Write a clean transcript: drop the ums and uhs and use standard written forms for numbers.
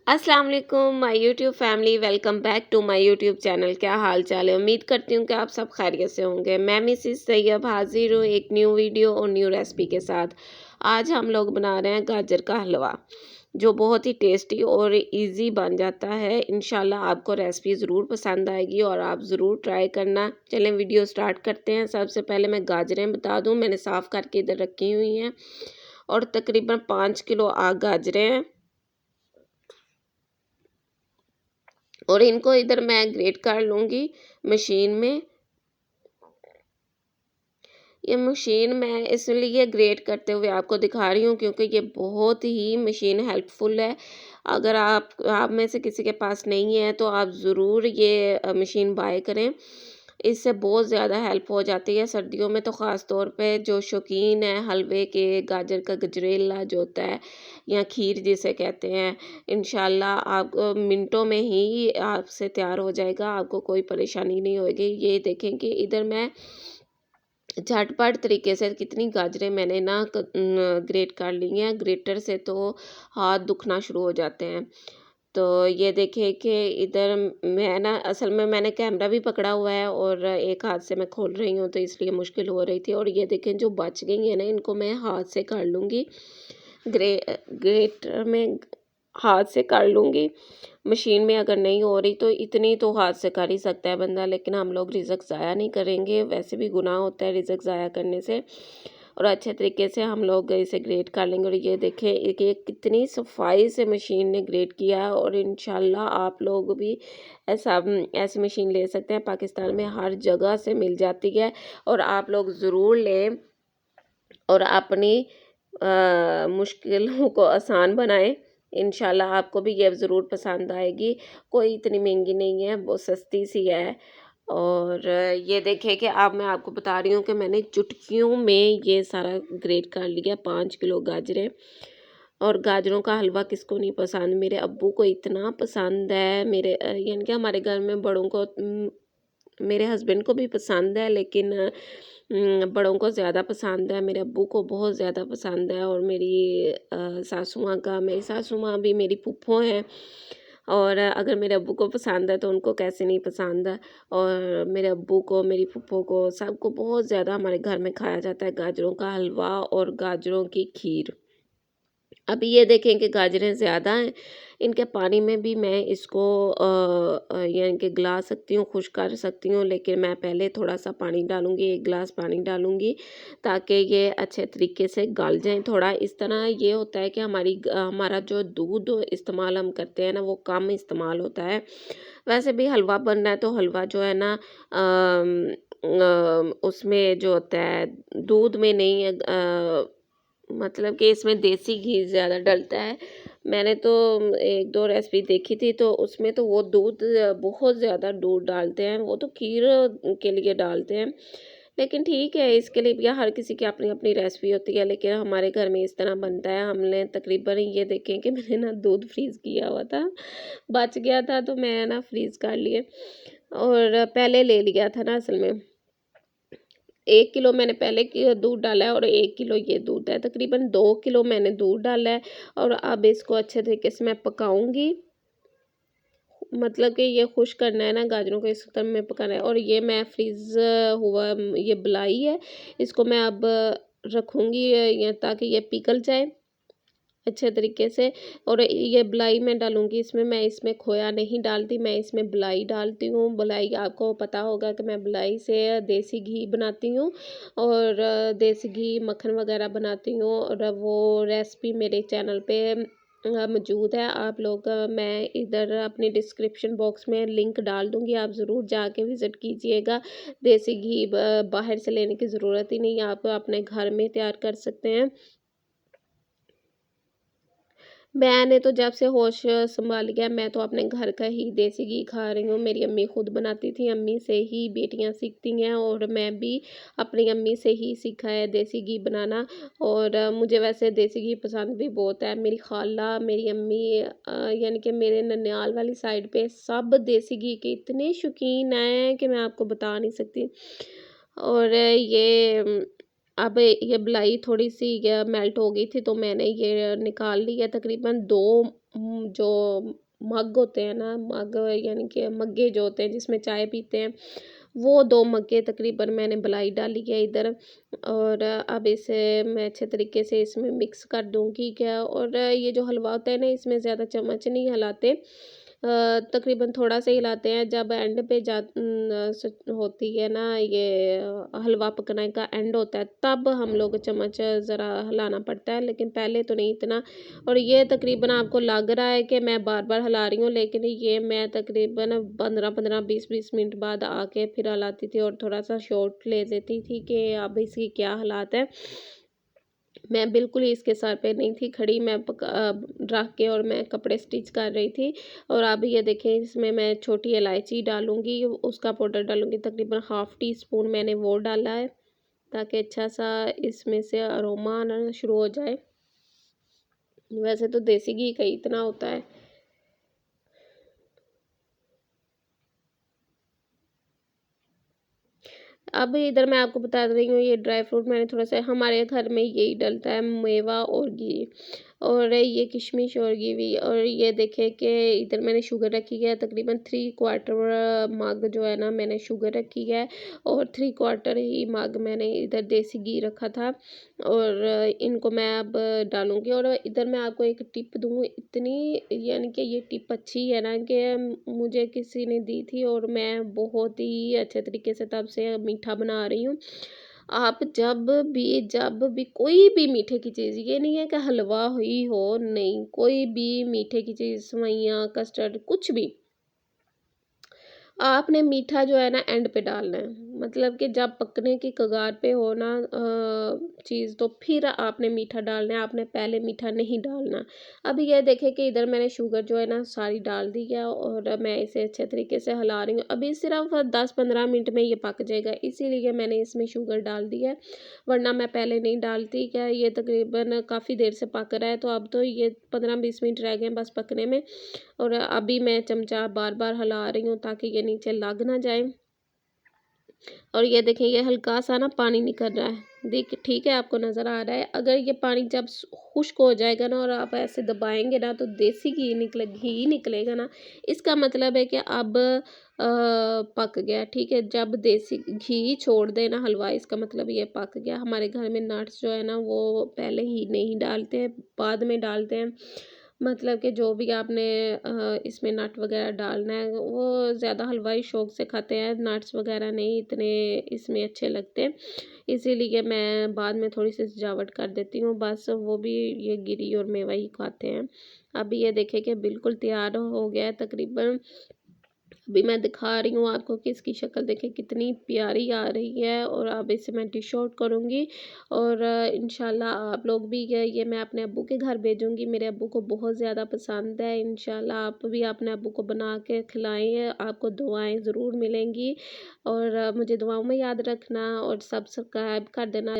अस्सलाम वालेकुम my YouTube family, welcome back to my YouTube channel. क्या हाल चाल है? उम्मीद करती हूँ कि आप सब खैरियत से होंगे। मैं मिसिस तैयब हाजिर हूँ एक न्यू वीडियो और न्यू रेसिपी के साथ। आज हम लोग बना रहे हैं गाजर का हलवा, जो बहुत ही टेस्टी और इजी बन जाता है। इंशाल्लाह आपको रेसिपी ज़रूर पसंद आएगी और आप ज़रूर ट्राई करना। चलें वीडियो स्टार्ट करते हैं। सबसे पहले मैं गाजरें बता दूँ, मैंने साफ़ करके इधर रखी हुई हैं और तकरीबन 5 किलो गाजरें हैं और इनको इधर मैं ग्रेट कर लूँगी मशीन में। ये मशीन मैं इसलिए ग्रेट करते हुए आपको दिखा रही हूँ क्योंकि ये बहुत ही मशीन हेल्पफुल है। अगर आप में से किसी के पास नहीं है तो आप ज़रूर ये मशीन बाय करें। इससे बहुत ज़्यादा हेल्प हो जाती है सर्दियों में, तो ख़ास तौर पे जो शौकीन है हलवे के, गाजर का गजरेला जो होता है या खीर जिसे कहते हैं, इंशाल्लाह आप मिनटों में ही आपसे तैयार हो जाएगा, आपको कोई परेशानी नहीं होगी। ये देखें कि इधर मैं झटपट तरीके से कितनी गाजरें मैंने ना ग्रेट कर ली हैं। ग्रेटर से तो हाथ दुखना शुरू हो जाते हैं। तो ये देखिए कि इधर मैं ना असल में मैंने कैमरा भी पकड़ा हुआ है और एक हाथ से मैं खोल रही हूँ, तो इसलिए मुश्किल हो रही थी। और ये देखें जो बच गई है ना, इनको मैं हाथ से कर लूँगी। ग्रेटर में हाथ से कर लूँगी। मशीन में अगर नहीं हो रही तो इतनी तो हाथ से कर ही सकता है बंदा, लेकिन हम लोग रिज़्क ज़ाया नहीं करेंगे। वैसे भी गुनाह होता है रिज़्क ज़ाया करने से। और अच्छे तरीके से हम लोग इसे ग्रेट कर लेंगे। और ये देखें ये कितनी सफाई से मशीन ने ग्रेट किया है। और इंशाल्लाह आप लोग भी ऐसी मशीन ले सकते हैं। पाकिस्तान में हर जगह से मिल जाती है और आप लोग ज़रूर लें और अपनी मुश्किलों को आसान बनाएं। इंशाल्लाह आपको भी ये ज़रूर पसंद आएगी। कोई इतनी महंगी नहीं है, बहुत सस्ती सी है। और ये देखिए कि अब मैं आपको बता रही हूँ कि मैंने चुटकियों में ये सारा ग्रेट कर लिया। 5 किलो गाजरें। और गाजरों का हलवा किसको नहीं पसंद? मेरे अब्बू को इतना पसंद है, मेरे यानी कि हमारे घर में बड़ों को मेरे हस्बैंड को भी पसंद है, लेकिन बड़ों को ज़्यादा पसंद है। मेरे अब्बू को बहुत ज़्यादा पसंद है। और मेरी सासू माँ भी मेरी फूफो हैं। और अगर मेरे अब्बू को पसंद है तो उनको कैसे नहीं पसंद है। और मेरे अब्बू को, मेरी फूफो को, सबको बहुत ज़्यादा हमारे घर में खाया जाता है गाजरों का हलवा और गाजरों की खीर। अभी ये देखें कि गाजरें ज़्यादा हैं, इनके पानी में भी मैं इसको यानी कि गला सकती हूँ, खुश कर सकती हूँ, लेकिन मैं पहले थोड़ा-सा पानी डालूँगी, 1 गिलास पानी डालूँगी ताकि ये अच्छे तरीके से गल जाएँ। थोड़ा इस तरह ये होता है कि हमारा जो दूध इस्तेमाल हम करते हैं ना, वो कम इस्तेमाल होता है। वैसे भी हलवा बनना है तो हलवा जो है ना उसमें जो होता है दूध में नहीं मतलब कि इसमें देसी घी ज़्यादा डलता है। मैंने तो 1-2 रेसिपी देखी थी तो उसमें तो वो दूध बहुत ज़्यादा दूध डालते हैं, वो तो खीर के लिए डालते हैं। लेकिन ठीक है, इसके लिए भी हर किसी की अपनी-अपनी रेसिपी होती है, लेकिन हमारे घर में इस तरह बनता है। हमने तकरीबन ये देखें कि मैंने ना दूध फ्रीज़ किया हुआ था, बच गया था तो मैं ना फ्रीज़ कर लिए और पहले ले लिया था ना असल में। 1 किलो मैंने पहले की दूध डाला है और 1 किलो ये दूध है। तकरीबन 2 किलो मैंने दूध डाला है और अब इसको अच्छे तरीके से मैं पकाऊँगी। मतलब कि ये खुश करना है ना गाजरों को, इस तरह में पकाना है। और ये मैं हुआ ये बलाई है, इसको मैं अब रखूँगी या ताकि ये पिघल जाए अच्छे तरीके से। और ये बलाई मैं डालूँगी इसमें, मैं इसमें खोया नहीं डालती, मैं इसमें बलाई डालती हूँ। बलाई आपको पता होगा कि मैं बलाई से देसी घी बनाती हूँ और देसी घी, मक्खन वगैरह बनाती हूँ और वो रेसिपी मेरे चैनल पे मौजूद है। आप लोग मैं इधर अपनी डिस्क्रिप्शन बॉक्स में लिंक डाल दूँगी, आप ज़रूर जाके विज़िट कीजिएगा। देसी घी बाहर से लेने की ज़रूरत ही नहीं है, आप अपने घर में तैयार कर सकते हैं। मैंने तो जब से होश संभाल लिया, मैं तो अपने घर का ही देसी घी खा रही हूँ। मेरी अम्मी खुद बनाती थी, अम्मी से ही बेटियाँ सीखती हैं और मैं भी अपनी अम्मी से ही सीखा है देसी घी बनाना। और मुझे वैसे देसी घी पसंद भी बहुत है। मेरी खाला, मेरी अम्मी यानी कि मेरे ननिहाल वाली साइड पे सब देसी घी के इतने शौकीन हैं कि मैं आपको बता नहीं सकती। और अब ये बलाई थोड़ी-सी मेल्ट हो गई थी तो मैंने ये निकाल ली है। तकरीबन 2 जो मग होते हैं ना, मग यानी कि मग्गे जो होते हैं जिसमें चाय पीते हैं, वो 2 मग्गे तकरीबन मैंने मलाई डाली है इधर। और अब इसे मैं अच्छे तरीके से इसमें मिक्स कर दूँगी क्या। और ये जो हलवा होता है ना, इसमें ज़्यादा चम्मच नहीं हिलाते, तकरीबन थोड़ा-सा ही हिलाते हैं। जब एंड पे होती है ना ये हलवा पकने का एंड होता है, तब हम लोग चम्मच ज़रा हिलाना पड़ता है, लेकिन पहले तो नहीं इतना। और ये तकरीबन आपको लग रहा है कि मैं बार-बार हिला रही हूँ, लेकिन ये मैं तकरीबन 15-15, 20-20 मिनट बाद आके फिर हिलाती थी और थोड़ा-सा शॉट ले लेती थी कि अब इसकी क्या हालात है। मैं बिल्कुल ही इसके सर पे नहीं थी खड़ी, मैं रख के और मैं कपड़े स्टिच कर रही थी। और अब ये देखें, इसमें मैं छोटी इलायची डालूँगी, उसका पाउडर डालूँगी, तकरीबन हाफ़ टी स्पून मैंने वो डाला है, ताकि अच्छा-सा इसमें से अरोमा आना शुरू हो जाए। वैसे तो देसी घी का ही इतना होता है। अब इधर मैं आपको बता रही हूँ, ये ड्राई फ्रूट मैंने थोड़ा-सा, हमारे घर में यही डलता है, मेवा और घी, और ये किशमिश और घी भी। और ये देखिए कि इधर मैंने शुगर रखी है, तकरीबन 3 क्वार्टर मग जो है ना मैंने शुगर रखी है, और 3 क्वार्टर ही मग मैंने इधर देसी घी रखा था। और इनको मैं अब डालूँगी। और इधर मैं आपको एक टिप दूँ, इतनी यानी कि ये टिप अच्छी है ना कि मुझे किसी ने दी थी, और मैं बहुत ही अच्छे तरीके से तब से मीठा बना रही हूँ। आप जब भी कोई भी मीठे की चीज़, ये नहीं है कि हलवा ही हो, नहीं, कोई भी मीठे की चीज़, सेवइयाँ, कस्टर्ड, कुछ भी, आपने मीठा जो है ना एंड पे डालना है। मतलब कि जब पकने की कगार पे हो ना चीज़, तो फिर आपने मीठा डालना है, आपने पहले मीठा नहीं डालना। अभी ये देखें कि इधर मैंने शुगर जो है ना सारी डाल दी है, और मैं इसे अच्छे तरीके से हिला रही हूँ। अभी सिर्फ 10-15 मिनट में ये पक जाएगा, इसीलिए मैंने इसमें शुगर डाल दी है, वरना मैं पहले नहीं डालती। क्या ये तकरीबन काफ़ी देर से पक रहा है, तो अब तो ये 15-20 मिनट रह गए हैं बस पकने में। और अभी मैं चमचा बार-बार हिला रही हूँ ताकि ये नीचे लग ना जाए। और ये देखें, ये हल्का-सा ना पानी निकल रहा है। ठीक है, आपको नज़र आ रहा है? अगर ये पानी जब खुश्क हो जाएगा ना, और आप ऐसे दबाएँगे ना, तो देसी घी निकलेगा ना, इसका मतलब है कि अब पक गया, ठीक है? जब देसी घी छोड़ दे ना हलवा, इसका मतलब ये पक गया। हमारे घर में नट्स जो है ना वो पहले ही नहीं डालते हैं, बाद में डालते हैं। मतलब कि जो भी आपने इसमें नट वग़ैरह डालना है, वो ज़्यादा हलवाई शौक से खाते हैं, नट्स वग़ैरह नहीं इतने इसमें अच्छे लगते। इसीलिए मैं बाद में थोड़ी-सी सजावट कर देती हूँ, बस वो भी ये गिरी और मेवा ही खाते हैं। अभी ये देखिए कि बिल्कुल तैयार हो गया है तकरीबन। अभी मैं दिखा रही हूँ आपको कि इसकी शक्ल देखिए कितनी प्यारी आ रही है। और अब इसे मैं डिश आउट करूँगी, और इंशाल्लाह आप लोग भी ये मैं अपने अब्बू के घर भेजूँगी। मेरे अब्बू को बहुत ज़्यादा पसंद है। इंशाल्लाह आप भी अपने अब्बू को बना के खिलाएँ, आपको दुआएँ ज़रूर मिलेंगी। और मुझे दुआओं में याद रखना, और सब्सक्राइब कर देना।